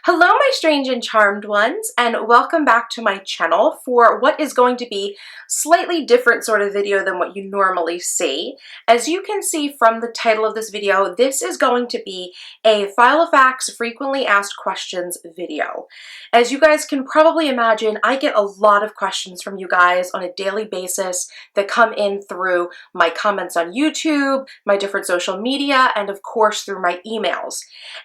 Hello, my strange and charmed ones, and welcome back to my channel for what is going to be slightly different sort of video than what you normally see. As you can see from the title of this video, this is going to be a Filofax frequently asked questions video. As you guys can probably imagine, I get a lot of questions from you guys on a daily basis that come in through my comments on YouTube, my different social media, and of course through my emails.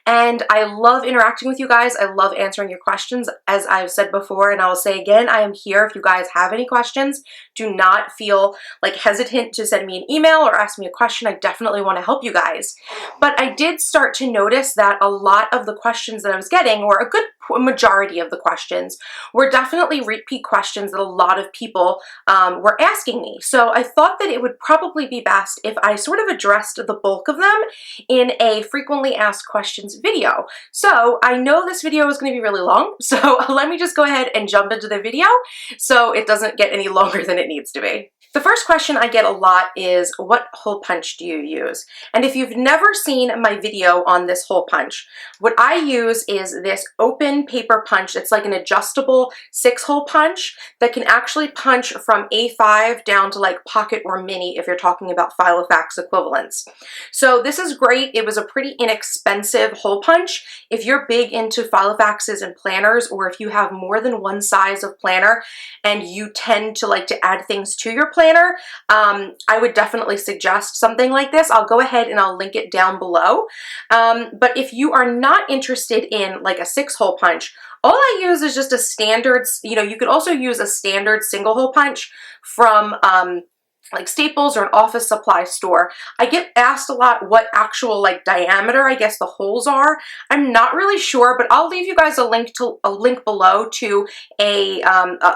And I love interacting with you guys. I love answering your questions. As I've said before, and I will say again, I am here if you guys have any questions. Do not feel like hesitant to send me an email or ask me a question. I definitely want to help you guys. But I did start to notice that a lot of the questions that I was getting, or a good majority of the questions, were definitely repeat questions that a lot of people were asking me. So I thought that it would probably be best if I sort of addressed the bulk of them in a frequently asked questions video. So I know this video is going to be really long, so let me just go ahead and jump into the video so it doesn't get any longer than it needs to be. The first question I get a lot is, what hole punch do you use? And if you've never seen my video on this hole punch, what I use is this open paper punch. It's like an adjustable 6-hole punch that can actually punch from A5 down to like pocket or mini if you're talking about Filofax equivalents. So this is great. It was a pretty inexpensive hole punch. If you're big into Filofaxes and planners, or if you have more than one size of planner and you tend to like to add things to your planner, I would definitely suggest something like this. I'll go ahead and I'll link it down below. But if you are not interested in like a 6-hole punch, all I use is just a standard, you could also use a standard single hole punch from like Staples or an office supply store. I get asked a lot what actual like diameter I guess the holes are. I'm not really sure, but I'll leave you guys a link below to a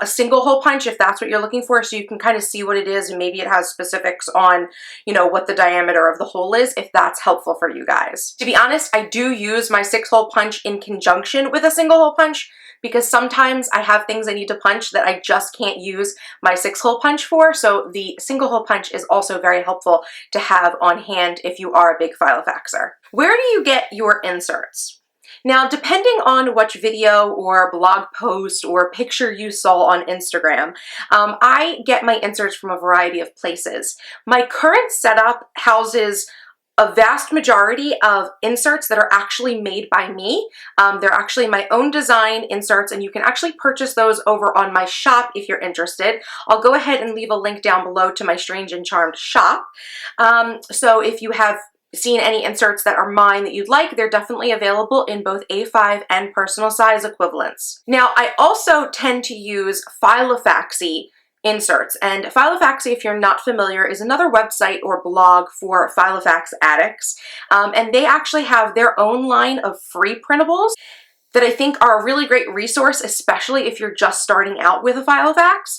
single hole punch if that's what you're looking for, so you can kind of see what it is, and maybe it has specifics on what the diameter of the hole is, if that's helpful for you guys. To be honest, I do use my 6-hole punch in conjunction with a single hole punch, because sometimes I have things I need to punch that I just can't use my 6-hole punch for, so the single hole punch is also very helpful to have on hand if you are a big Filofaxer. Where do you get your inserts? Now, depending on which video or blog post or picture you saw on Instagram, I get my inserts from a variety of places. My current setup houses a vast majority of inserts that are actually made by me. They're actually my own design inserts, and you can actually purchase those over on my shop if you're interested. I'll go ahead and leave a link down below to my Strange and Charmed shop. So if you have seen any inserts that are mine that you'd like, they're definitely available in both A5 and personal size equivalents. Now, I also tend to use Filofax inserts, and Filofax, if you're not familiar, is another website or blog for Filofax addicts, and they actually have their own line of free printables that I think are a really great resource, especially if you're just starting out with a Filofax,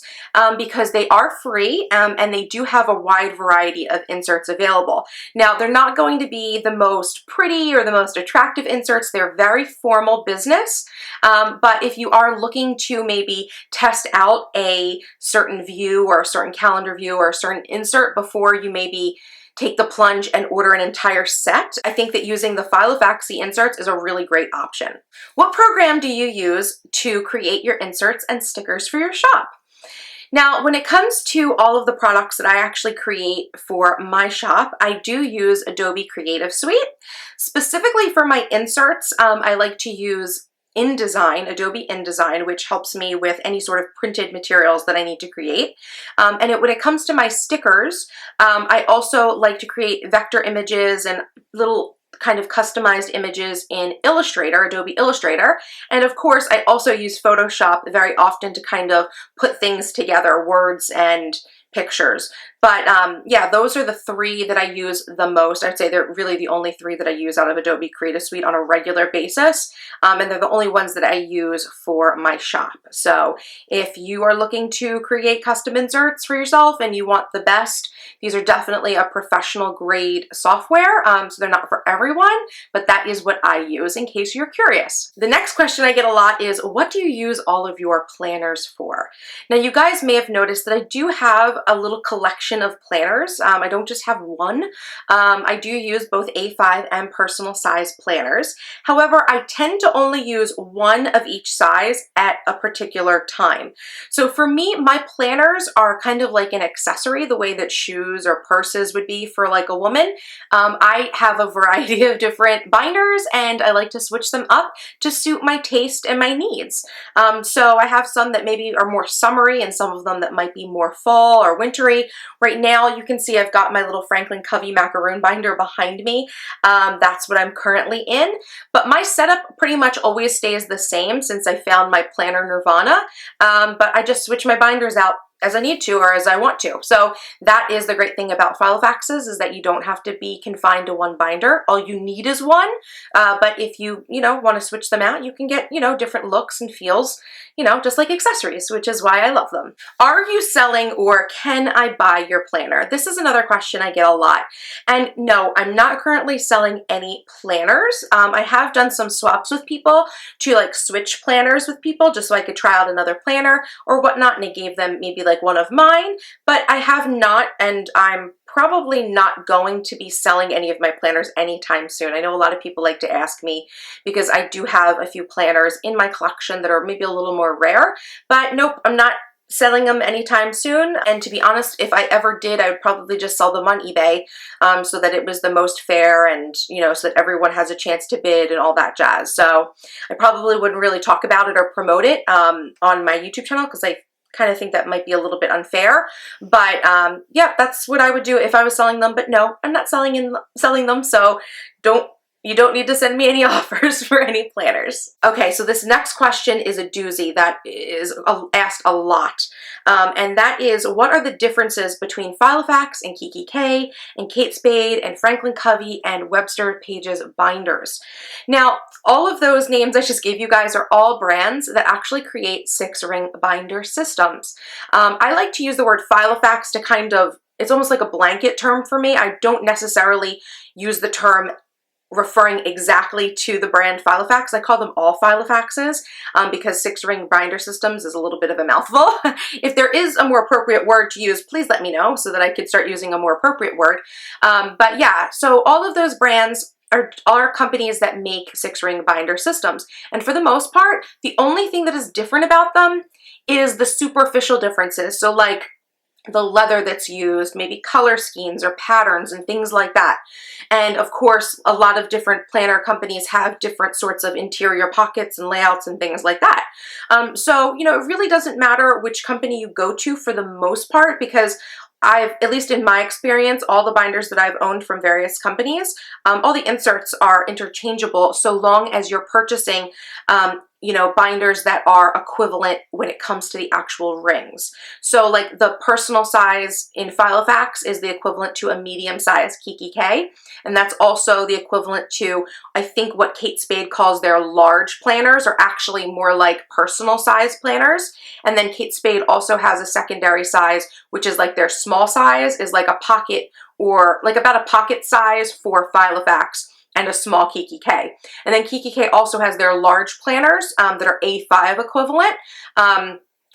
because they are free and they do have a wide variety of inserts available. Now, they're not going to be the most pretty or the most attractive inserts. They're very formal business, but if you are looking to maybe test out a certain view or a certain calendar view or a certain insert before you maybe take the plunge and order an entire set, I think that using the Filofax inserts is a really great option. What program do you use to create your inserts and stickers for your shop? Now, when it comes to all of the products that I actually create for my shop, I do use Adobe Creative Suite. Specifically for my inserts, I like to use InDesign, Adobe InDesign, which helps me with any sort of printed materials that I need to create. When it comes to my stickers, I also like to create vector images and little kind of customized images in Illustrator, Adobe Illustrator. And of course, I also use Photoshop very often to kind of put things together, words and pictures. But yeah, those are the 3 that I use the most. I'd say they're really the only 3 that I use out of Adobe Creative Suite on a regular basis. And they're the only ones that I use for my shop. So if you are looking to create custom inserts for yourself and you want the best, these are definitely a professional grade software. So they're not for everyone, but that is what I use in case you're curious. The next question I get a lot is, what do you use all of your planners for? Now, you guys may have noticed that I do have a little collection collection of planners. I don't just have one. I do use both A5 and personal size planners. However, I tend to only use one of each size at a particular time. So for me, my planners are kind of like an accessory, the way that shoes or purses would be for like a woman. I have a variety of different binders and I like to switch them up to suit my taste and my needs. So I have some that maybe are more summery and some of them that might be more fall or wintry. Right now you can see I've got my little Franklin Covey macaroon binder behind me. That's what I'm currently in. But my setup pretty much always stays the same since I found my planner nirvana. But I just switch my binders out as I need to or as I want to. So that is the great thing about Filofaxes, is that you don't have to be confined to one binder. All you need is one. But if you want to switch them out, you can get, different looks and feels, just like accessories, which is why I love them. Are you selling or can I buy your planner? This is another question I get a lot. And no, I'm not currently selling any planners. I have done some swaps with people to like switch planners with people just so I could try out another planner or whatnot, and I gave them maybe like one of mine, but I have not, and I'm probably not going to be selling any of my planners anytime soon. I know a lot of people like to ask me because I do have a few planners in my collection that are maybe a little more rare, but nope, I'm not selling them anytime soon. And to be honest, if I ever did, I would probably just sell them on eBay so that it was the most fair and, so that everyone has a chance to bid and all that jazz. So I probably wouldn't really talk about it or promote it on my YouTube channel because I kind of think that might be a little bit unfair, but yeah, that's what I would do if I was selling them. But no, I'm not selling them, so you don't need to send me any offers for any planners. Okay, so this next question is a doozy that is asked a lot, and that is, what are the differences between Filofax and Kiki K and Kate Spade and Franklin Covey and Webster Pages binders? Now, all of those names I just gave you guys are all brands that actually create 6-ring binder systems. I like to use the word Filofax to kind of, it's almost like a blanket term for me. I don't necessarily use the term referring exactly to the brand Filofax. I call them all Filofaxes because 6-ring binder systems is a little bit of a mouthful. If there is a more appropriate word to use, please let me know so that I could start using a more appropriate word. But yeah, so all of those brands are companies that make 6-ring binder systems. And for the most part, the only thing that is different about them is the superficial differences. So like the leather that's used, maybe color schemes or patterns and things like that. And of course, a lot of different planner companies have different sorts of interior pockets and layouts and things like that. So, it really doesn't matter which company you go to for the most part, because at least in my experience, all the binders that I've owned from various companies, all the inserts are interchangeable so long as you're purchasing binders that are equivalent when it comes to the actual rings. So like the personal size in Filofax is the equivalent to a medium size Kiki K, and that's also the equivalent to, I think, what Kate Spade calls their large planners, are actually more like personal size planners. And then Kate Spade also has a secondary size, which is like their small size is like a pocket, or like about a pocket size for Filofax, and a small Kiki K. And then Kiki K also has their large planners that are A5 equivalent,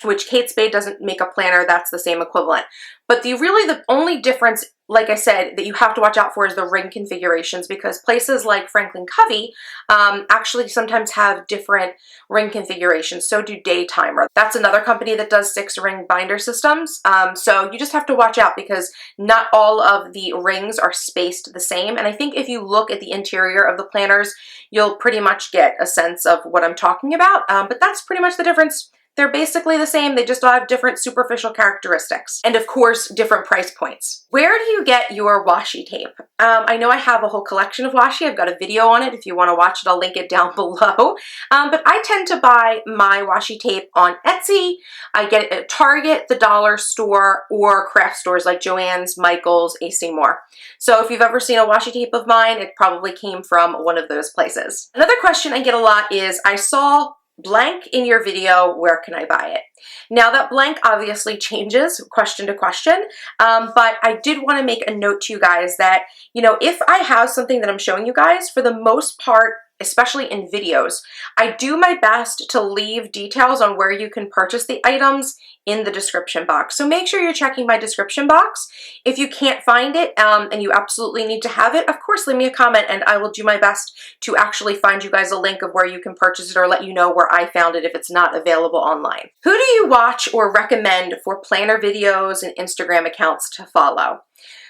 which Kate Spade doesn't make a planner that's the same equivalent. But the only difference, like I said, that you have to watch out for is the ring configurations, because places like Franklin Covey actually sometimes have different ring configurations. So do Daytimer. That's another company that does 6-ring binder systems. So you just have to watch out because not all of the rings are spaced the same. And I think if you look at the interior of the planners, you'll pretty much get a sense of what I'm talking about. But that's pretty much the difference. They're basically the same, they just all have different superficial characteristics. And of course, different price points. Where do you get your washi tape? I know I have a whole collection of washi. I've got a video on it. If you want to watch it, I'll link it down below. But I tend to buy my washi tape on Etsy. I get it at Target, the dollar store, or craft stores like Joann's, Michael's, AC Moore. So if you've ever seen a washi tape of mine, it probably came from one of those places. Another question I get a lot is, I saw blank in your video, where can I buy it? Now that blank obviously changes question to question, but I did want to make a note to you guys that, if I have something that I'm showing you guys, for the most part, especially in videos, I do my best to leave details on where you can purchase the items in the description box. So make sure you're checking my description box. If you can't find it and you absolutely need to have it, of course, leave me a comment and I will do my best to actually find you guys a link of where you can purchase it or let you know where I found it if it's not available online. Who do you watch or recommend for planner videos and Instagram accounts to follow?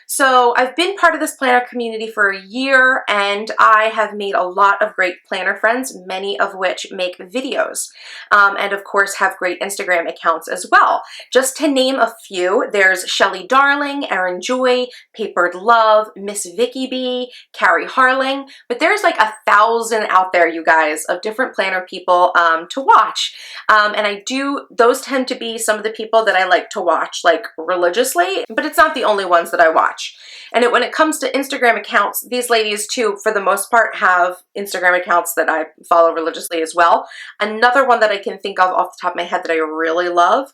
So I've been part of this planner community for a year and I have made a lot of great planner friends, many of which make videos and of course have great Instagram accounts as well. Just to name a few, there's Shelly Darling, Erin Joy, Papered Love, Miss Vicky B, Carrie Harling, but there's like 1,000 out there, you guys, of different planner people to watch. And those tend to be some of the people that I like to watch like religiously, but it's not the only ones that I watch. And when it comes to Instagram accounts, these ladies too, for the most part, have Instagram accounts that I follow religiously as well. Another one that I can think of off the top of my head that I really love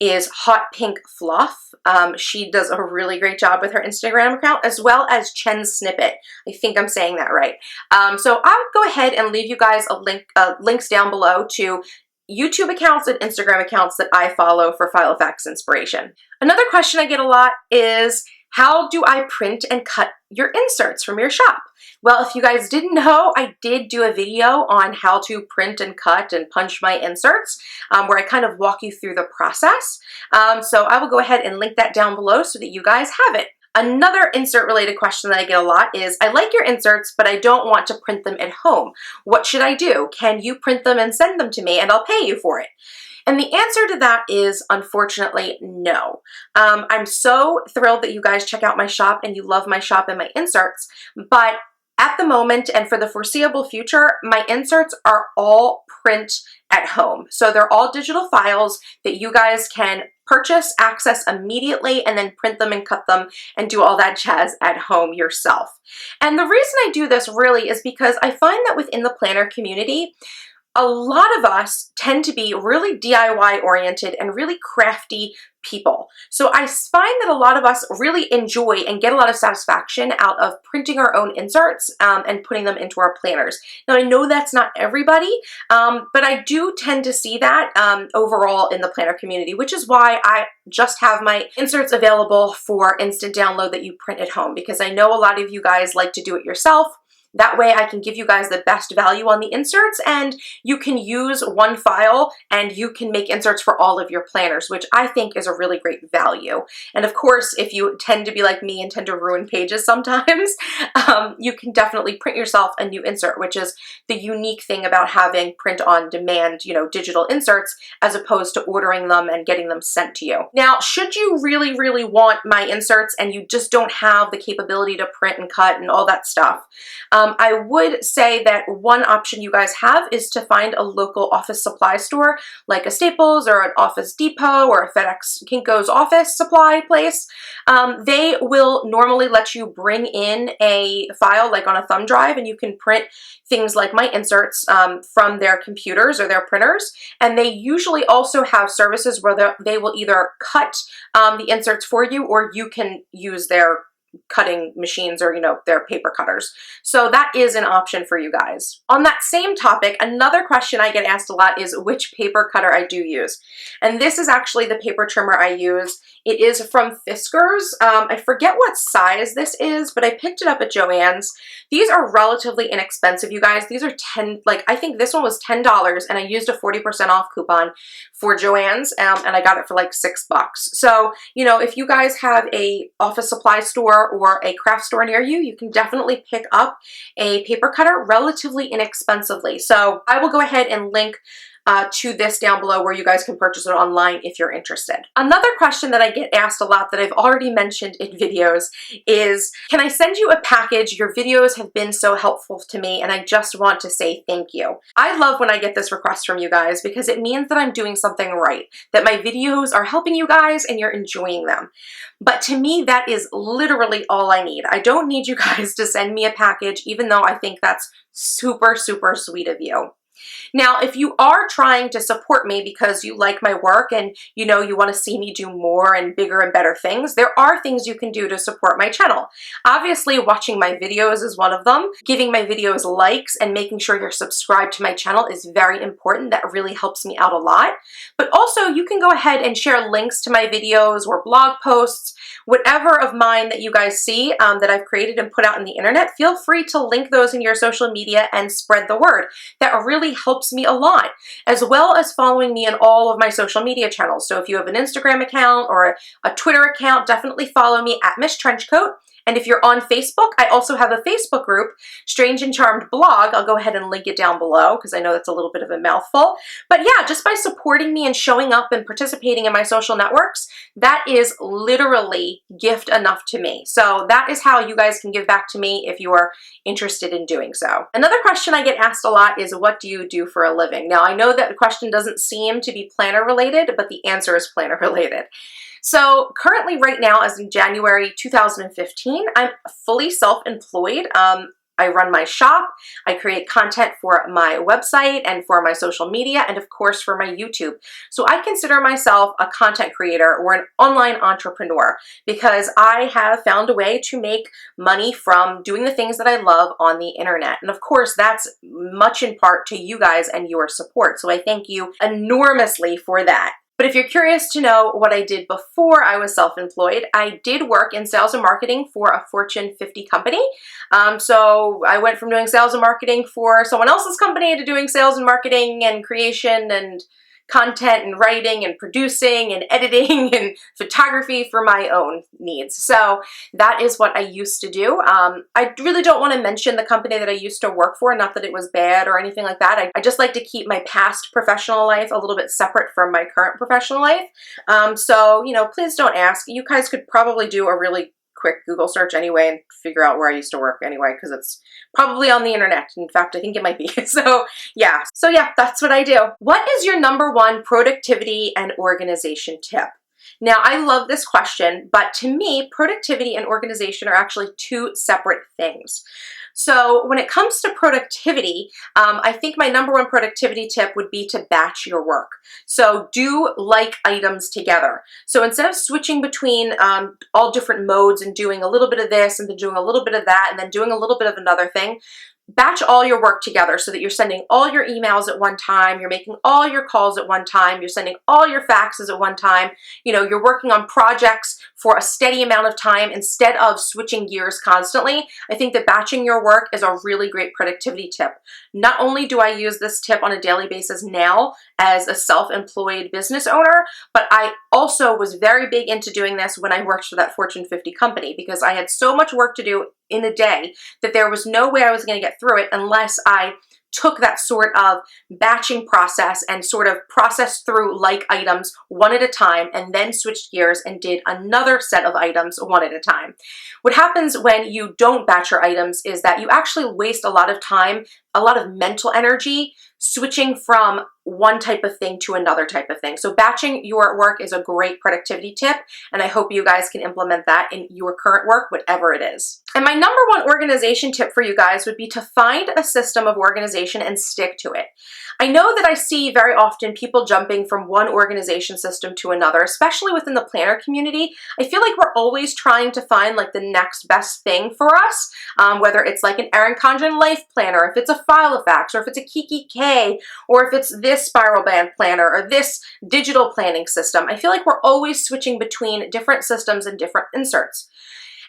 is Hot Pink Fluff. She does a really great job with her Instagram account, as well as Chen Snippet. I think I'm saying that right. So I would go ahead and leave you guys links down below to YouTube accounts and Instagram accounts that I follow for Filofax inspiration. Another question I get a lot is, how do I print and cut your inserts from your shop? Well, if you guys didn't know, I did do a video on how to print and cut and punch my inserts, where I kind of walk you through the process. So I will go ahead and link that down below so that you guys have it. Another insert related question that I get a lot is, I like your inserts, but I don't want to print them at home. What should I do? Can you print them and send them to me and I'll pay you for it? And the answer to that is, unfortunately, no. I'm so thrilled that you guys check out my shop and you love my shop and my inserts, but at the moment and for the foreseeable future, my inserts are all print at home. So they're all digital files that you guys can purchase, access immediately, and then print them and cut them and do all that jazz at home yourself. And the reason I do this really is because I find that within the planner community, a lot of us tend to be really DIY oriented and really crafty people. So I find that a lot of us really enjoy and get a lot of satisfaction out of printing our own inserts and putting them into our planners. Now I know that's not everybody, but I do tend to see that overall in the planner community, which is why I just have my inserts available for instant download that you print at home, because I know a lot of you guys like to do it yourself. That way I can give you guys the best value on the inserts and you can use one file and you can make inserts for all of your planners, which I think is a really great value. And of course, if you tend to be like me and tend to ruin pages sometimes, you can definitely print yourself a new insert, which is the unique thing about having print on demand, digital inserts, as opposed to ordering them and getting them sent to you. Now, should you really, really want my inserts and you just don't have the capability to print and cut and all that stuff, I would say that one option you guys have is to find a local office supply store like a Staples or an Office Depot or a FedEx Kinko's office supply place. They will normally let you bring in a file like on a thumb drive and you can print things like my inserts from their computers or their printers. And they usually also have services where they will either cut the inserts for you or you can use their cutting machines or their paper cutters. So that is an option for you guys. On that same topic, another question I get asked a lot is which paper cutter I do use. And this is actually the paper trimmer I use. It is from Fiskars. I forget what size this is, but I picked it up at Joann's. These are relatively inexpensive, you guys. These are I think this one was $10 and I used a 40% off coupon for Joann's and I got it for like $6. So, if you guys have a office supply store or a craft store near you, you can definitely pick up a paper cutter relatively inexpensively. So I will go ahead and link to this down below where you guys can purchase it online if you're interested. Another question that I get asked a lot that I've already mentioned in videos is, can I send you a package? Your videos have been so helpful to me and I just want to say thank you. I love when I get this request from you guys because it means that I'm doing something right, that my videos are helping you guys and you're enjoying them. But to me, that is literally all I need. I don't need you guys to send me a package, even though I think that's super, super sweet of you. Now, if you are trying to support me because you like my work and you know you want to see me do more and bigger and better things, there are things you can do to support my channel. Obviously, watching my videos is one of them. Giving my videos likes and making sure you're subscribed to my channel is very important. That really helps me out a lot. But also, you can go ahead and share links to my videos or blog posts, whatever of mine that you guys see that I've created and put out on the internet. Feel free to link those in your social media and spread the word. That really helps me a lot, as well as following me on all of my social media channels. So if you have an Instagram account or a Twitter account, definitely follow me at MissTrenchcoat. And if you're on Facebook, I also have a Facebook group, Strange and Charmed Blog. I'll go ahead and link it down below because I know that's a little bit of a mouthful. But yeah, just by supporting me and showing up and participating in my social networks, that is literally gift enough to me. So that is how you guys can give back to me if you are interested in doing so. Another question I get asked a lot is, what do you do for a living? Now, I know that the question doesn't seem to be planner related, but the answer is planner related. So currently right now, as in January 2015, I'm fully self-employed. I run my shop, I create content for my website and for my social media, and of course for my YouTube. So I consider myself a content creator or an online entrepreneur because I have found a way to make money from doing the things that I love on the internet. And of course, that's much in part to you guys and your support. So I thank you enormously for that. But if you're curious to know what I did before I was self-employed, I did work in sales and marketing for a Fortune 50 company. So I went from doing sales and marketing for someone else's company to doing sales and marketing and creation and content and writing and producing and editing and photography for my own needs. So that is what I used to do. I really don't want to mention the company that I used to work for, not that it was bad or anything like that. I just like to keep my past professional life a little bit separate from my current professional life. So, you know, please don't ask. You guys could probably do a really quick Google search anyway and figure out where I used to work anyway, because it's probably on the internet. In fact, I think it might be. So yeah, that's what I do. What is your #1 productivity and organization tip? Now, I love this question, but to me, productivity and organization are actually two separate things. So when it comes to productivity, I think my #1 productivity tip would be to batch your work. So do like items together. So instead of switching between all different modes and doing a little bit of this and then doing a little bit of that and then doing a little bit of another thing, batch all your work together so that you're sending all your emails at one time, you're making all your calls at one time, you're sending all your faxes at one time, you know, you're working on projects for a steady amount of time instead of switching gears constantly. I think that batching your work is a really great productivity tip. Not only do I use this tip on a daily basis now as a self-employed business owner, but I also was very big into doing this when I worked for that Fortune 50 company because I had so much work to do in a day that there was no way I was going to get through it unless I took that sort of batching process and sort of processed through like items one at a time and then switched gears and did another set of items one at a time. What happens when you don't batch your items is that you actually waste a lot of time, a lot of mental energy switching from one type of thing to another type of thing. So batching your work is a great productivity tip, and I hope you guys can implement that in your current work, whatever it is. And my #1 organization tip for you guys would be to find a system of organization and stick to it. I know that I see very often people jumping from one organization system to another, especially within the planner community. I feel like we're always trying to find like the next best thing for us, whether it's like an Erin Condren Life Planner, if it's a Filofax, or if it's a Kiki, or if it's this spiral band planner or this digital planning system. I feel like we're always switching between different systems and different inserts.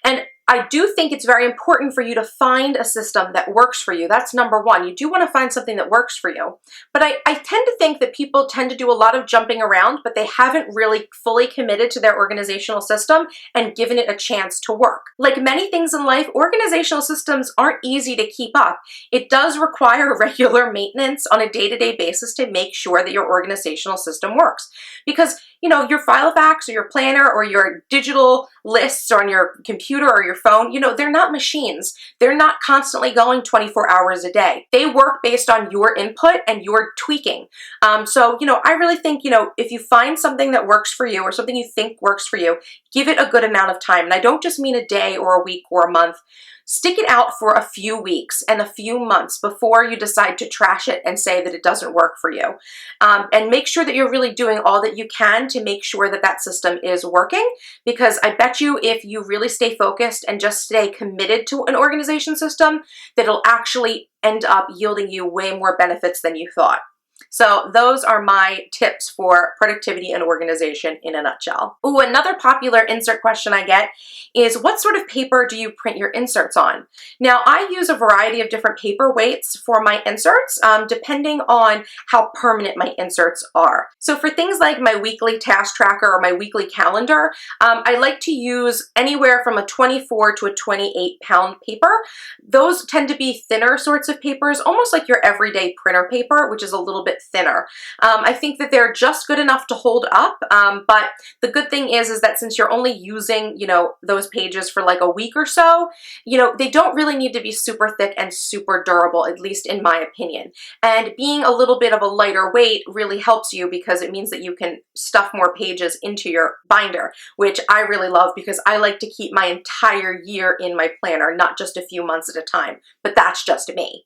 And I do think it's very important for you to find a system that works for you. That's #1. You do want to find something that works for you. But I tend to think that people tend to do a lot of jumping around, but they haven't really fully committed to their organizational system and given it a chance to work. Like many things in life, organizational systems aren't easy to keep up. It does require regular maintenance on a day-to-day basis to make sure that your organizational system works. Because, you know, your Filofax or your planner or your digital lists on your computer or your phone, you know, they're not machines. They're not constantly going 24 hours a day. They work based on your input and your tweaking. So, you know, I really think, you know, if you find something that works for you or something you think works for you, give it a good amount of time. And I don't just mean a day or a week or a month. stick it out for a few weeks and a few months before you decide to trash it and say that it doesn't work for you. And make sure that you're really doing all that you can to make sure that that system is working, because I bet you if you really stay focused and just stay committed to an organization system, that it'll actually end up yielding you way more benefits than you thought. So those are my tips for productivity and organization in a nutshell. Ooh, another popular insert question I get is, what sort of paper do you print your inserts on? Now, I use a variety of different paper weights for my inserts, depending on how permanent my inserts are. So for things like my weekly task tracker or my weekly calendar, I like to use anywhere from a 24 to a 28 pound paper. Those tend to be thinner sorts of papers, almost like your everyday printer paper, which is a little bit thinner. I think that they're just good enough to hold up, but the good thing is that since you're only using, those pages for like a week or so, they don't really need to be super thick and super durable, at least in my opinion. And being a little bit of a lighter weight really helps you because it means that you can stuff more pages into your binder, which I really love because I like to keep my entire year in my planner, not just a few months at a time, but that's just me.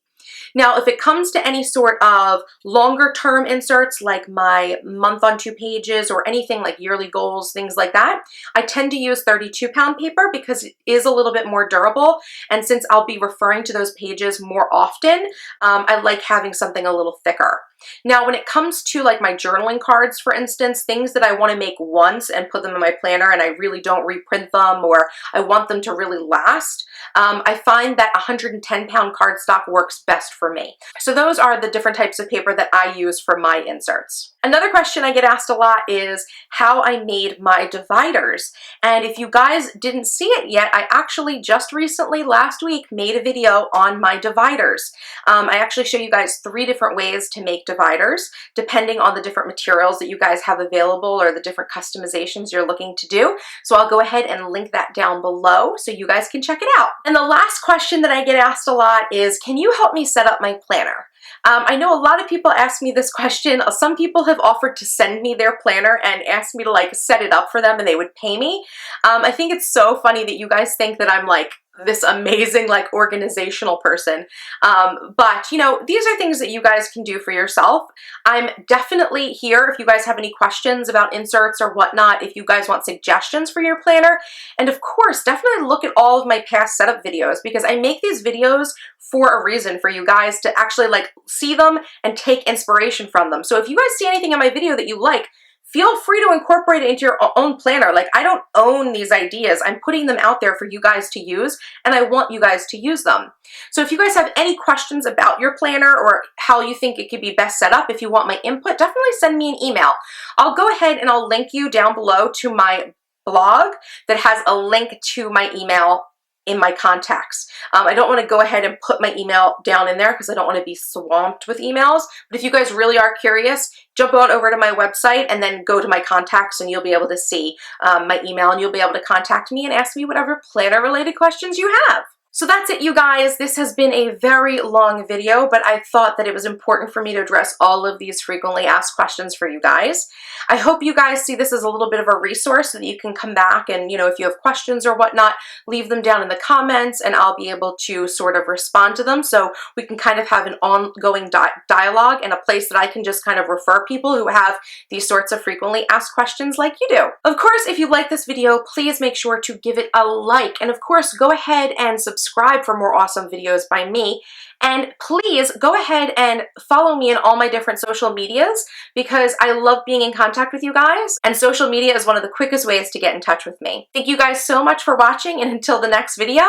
Now, if it comes to any sort of longer term inserts, like my month on 2 pages or anything like yearly goals, things like that, I tend to use 32 pound paper because it is a little bit more durable. And since I'll be referring to those pages more often, I like having something a little thicker. Now, when it comes to like my journaling cards, for instance, things that I want to make once and put them in my planner and I really don't reprint them, or I want them to really last, I find that 110 pound cardstock works best for me. So those are the different types of paper that I use for my inserts. Another question I get asked a lot is how I made my dividers. And if you guys didn't see it yet, I actually just recently, last week, made a video on my dividers. I actually show you guys 3 different ways to make dividers, depending on the different materials that you guys have available or the different customizations you're looking to do. So I'll go ahead and link that down below so you guys can check it out. And the last question that I get asked a lot is, can you help me set up my planner? I know a lot of people ask me this question. Some people have offered to send me their planner and ask me to like set it up for them and they would pay me. I think it's so funny that you guys think that I'm like this amazing like organizational person. But these are things that you guys can do for yourself. I'm definitely here if you guys have any questions about inserts or whatnot, if you guys want suggestions for your planner. And of course, definitely look at all of my past setup videos because I make these videos for a reason, for you guys to actually like see them and take inspiration from them. So if you guys see anything in my video that you like, feel free to incorporate it into your own planner. Like, I don't own these ideas. I'm putting them out there for you guys to use, and I want you guys to use them. So if you guys have any questions about your planner or how you think it could be best set up, if you want my input, definitely send me an email. I'll go ahead and I'll link you down below to my blog that has a link to my email in my contacts. I don't want to go ahead and put my email down in there because I don't want to be swamped with emails. But if you guys really are curious, jump on over to my website and then go to my contacts and you'll be able to see my email and you'll be able to contact me and ask me whatever planner related questions you have. So that's it, you guys. This has been a very long video, but I thought that it was important for me to address all of these frequently asked questions for you guys. I hope you guys see this as a little bit of a resource so that you can come back and, if you have questions or whatnot, leave them down in the comments and I'll be able to sort of respond to them so we can kind of have an ongoing dialogue and a place that I can just kind of refer people who have these sorts of frequently asked questions like you do. Of course, if you like this video, please make sure to give it a like. And of course, go ahead and subscribe for more awesome videos by me. And please go ahead and follow me in all my different social medias because I love being in contact with you guys. And social media is one of the quickest ways to get in touch with me. Thank you guys so much for watching, and until the next video,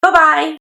bye-bye.